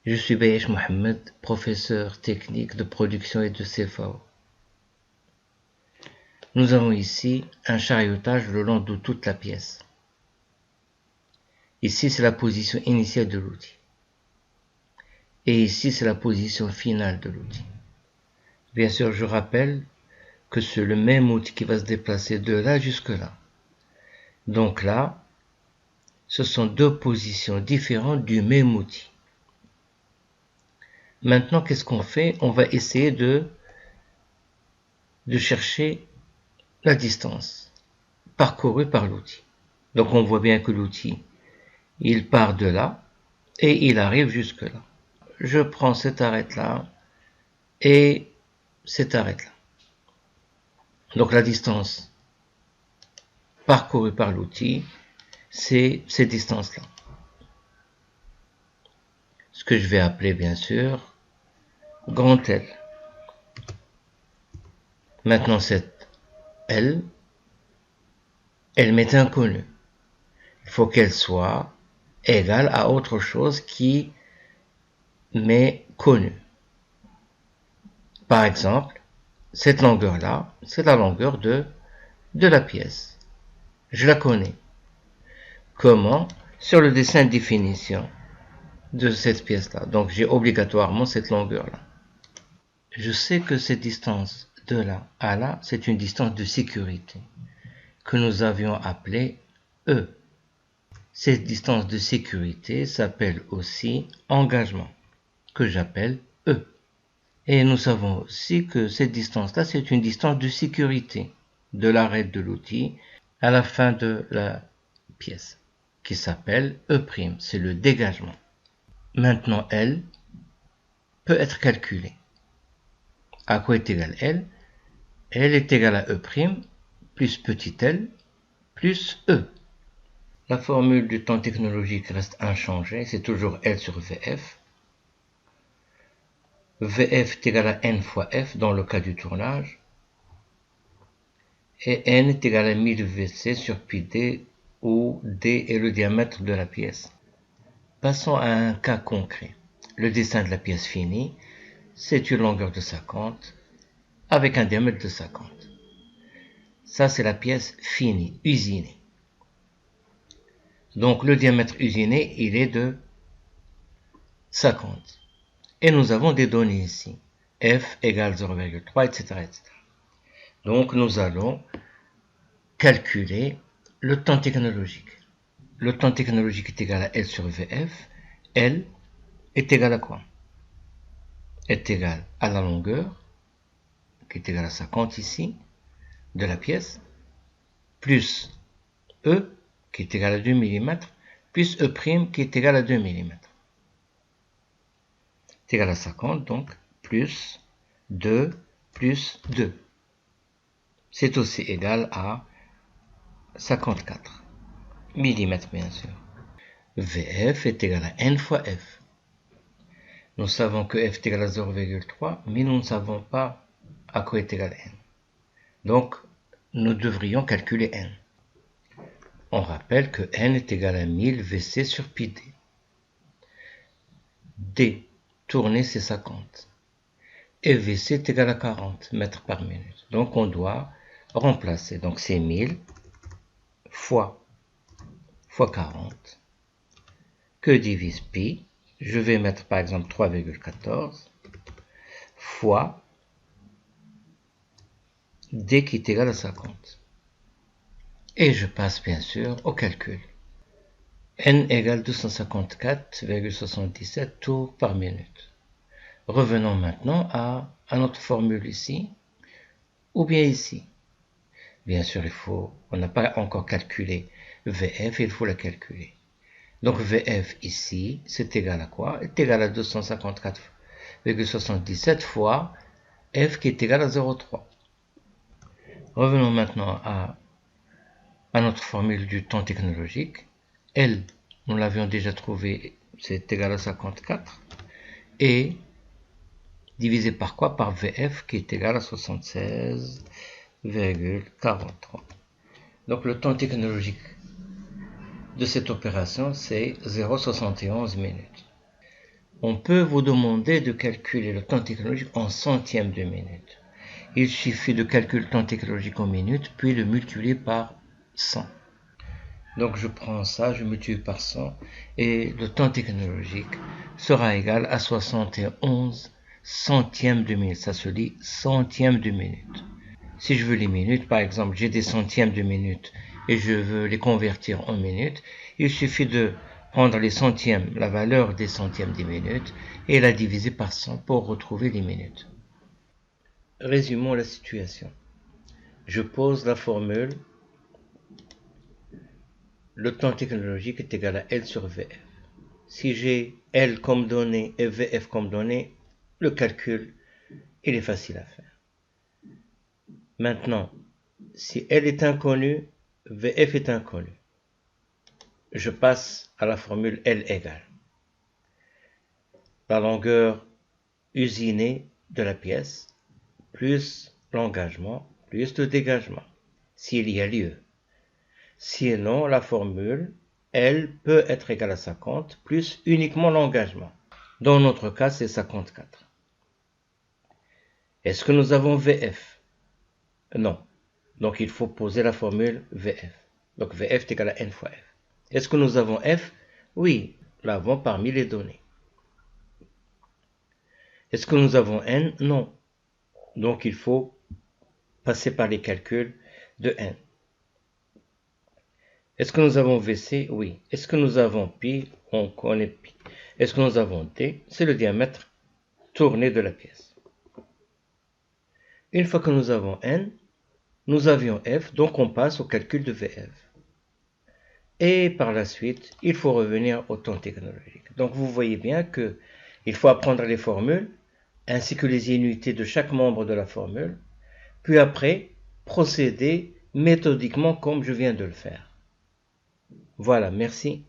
Je suis Bayesh Mohamed, professeur technique de production et de CFAO. Nous avons ici un chariotage le long de toute la pièce. Ici, c'est la position initiale de l'outil. Et ici, c'est la position finale de l'outil. Bien sûr, je rappelle que c'est le même outil qui va se déplacer de là jusque là. Donc là, ce sont deux positions différentes du même outil. Maintenant, qu'est-ce qu'on fait? On va essayer de chercher la distance parcourue par l'outil. Donc on voit bien que l'outil, il part de là et il arrive jusque là. Je prends cette arête-là et cette arête-là. Donc la distance parcourue par l'outil, c'est ces distances-là. Ce que je vais appeler bien sûr grand L. Maintenant cette L, elle m'est inconnue. Il faut qu'elle soit égale à autre chose qui m'est connue. Par exemple, cette longueur-là, c'est la longueur de la pièce. Je la connais. Comment? Sur le dessin de définition de cette pièce-là. Donc j'ai obligatoirement cette longueur-là. Je sais que cette distance de là à là, c'est une distance de sécurité que nous avions appelée E. Cette distance de sécurité s'appelle aussi engagement, que j'appelle E. Et nous savons aussi que cette distance-là, c'est une distance de sécurité de l'arête de l'outil à la fin de la pièce, qui s'appelle E', c'est le dégagement. Maintenant, L peut être calculée. À quoi est égal L? L est égal à E' plus petit l plus E. La formule du temps technologique reste inchangée, c'est toujours L sur VF. VF est égal à N fois F dans le cas du tournage. Et N est égal à 1000 VC sur pi D, où D est le diamètre de la pièce. Passons à un cas concret. Le dessin de la pièce finie, c'est une longueur de 50 avec un diamètre de 50. Ça, c'est la pièce finie, usinée. Donc, le diamètre usiné, il est de 50. Et nous avons des données ici. F égale 0,3, etc., etc. Donc, nous allons calculer le temps technologique. Le temps technologique est égal à L sur VF. L est égal à quoi? Est égal à la longueur, qui est égale à 50 ici, de la pièce, plus E, qui est égal à 2 mm, plus E', qui est égal à 2 mm. C'est égal à 50, donc, plus 2, plus 2. C'est aussi égal à 54 mm, bien sûr. VF est égal à N fois F. Nous savons que F est égal à 0,3, mais nous ne savons pas à quoi est égal N. Donc, nous devrions calculer N. On rappelle que N est égal à 1000 VC sur pi D. D, tourner, c'est 50. Et VC est égal à 40 mètres par minute. Donc, on doit remplacer. Donc, c'est 1000 fois 40 que divise pi. Je vais mettre par exemple 3,14 fois D qui est égal à 50. Et je passe bien sûr au calcul. N égale 254,77 tours par minute. Revenons maintenant à notre formule ici, ou bien ici. Bien sûr, on n'a pas encore calculé VF, il faut la calculer. Donc VF ici, c'est égal à quoi? C'est égal à 254,77 fois F qui est égal à 0,3. Revenons maintenant à notre formule du temps technologique. L, nous l'avions déjà trouvé, c'est égal à 54. Et divisé par quoi? Par VF qui est égal à 76,43. Donc le temps technologique de cette opération, c'est 0,71 minutes. On peut vous demander de calculer le temps technologique en centièmes de minute. Il suffit de calculer le temps technologique en minutes, puis le multiplier par 100. Donc je prends ça, je multiplie par 100, et le temps technologique sera égal à 71 centièmes de minute. Ça se lit centièmes de minute. Si je veux les minutes, par exemple, j'ai des centièmes de minute et je veux les convertir en minutes, il suffit de prendre les centièmes, la valeur des centièmes des minutes, et la diviser par 100 pour retrouver les minutes. Résumons la situation. Je pose la formule. Le temps technologique est égal à L sur VF. Si j'ai L comme donnée et VF comme donnée, le calcul, il est facile à faire. Maintenant, si L est inconnu, VF est inconnu. Je passe à la formule L égale la longueur usinée de la pièce, plus l'engagement, plus le dégagement, s'il y a lieu. Sinon, la formule L peut être égale à 50, plus uniquement l'engagement. Dans notre cas, c'est 54. Est-ce que nous avons VF? Non. Donc, il faut poser la formule VF. Donc, VF est égal à N fois F. Est-ce que nous avons F? Oui, nous l'avons parmi les données. Est-ce que nous avons N? Non. Donc, il faut passer par les calculs de N. Est-ce que nous avons VC? Oui. Est-ce que nous avons pi? On connaît pi. Est-ce que nous avons T? C'est le diamètre tourné de la pièce. Une fois que nous avons N, nous avions F, donc on passe au calcul de VF. Et par la suite, il faut revenir au temps technologique. Donc vous voyez bien qu'il faut apprendre les formules, ainsi que les unités de chaque membre de la formule, puis après, procéder méthodiquement comme je viens de le faire. Voilà, merci.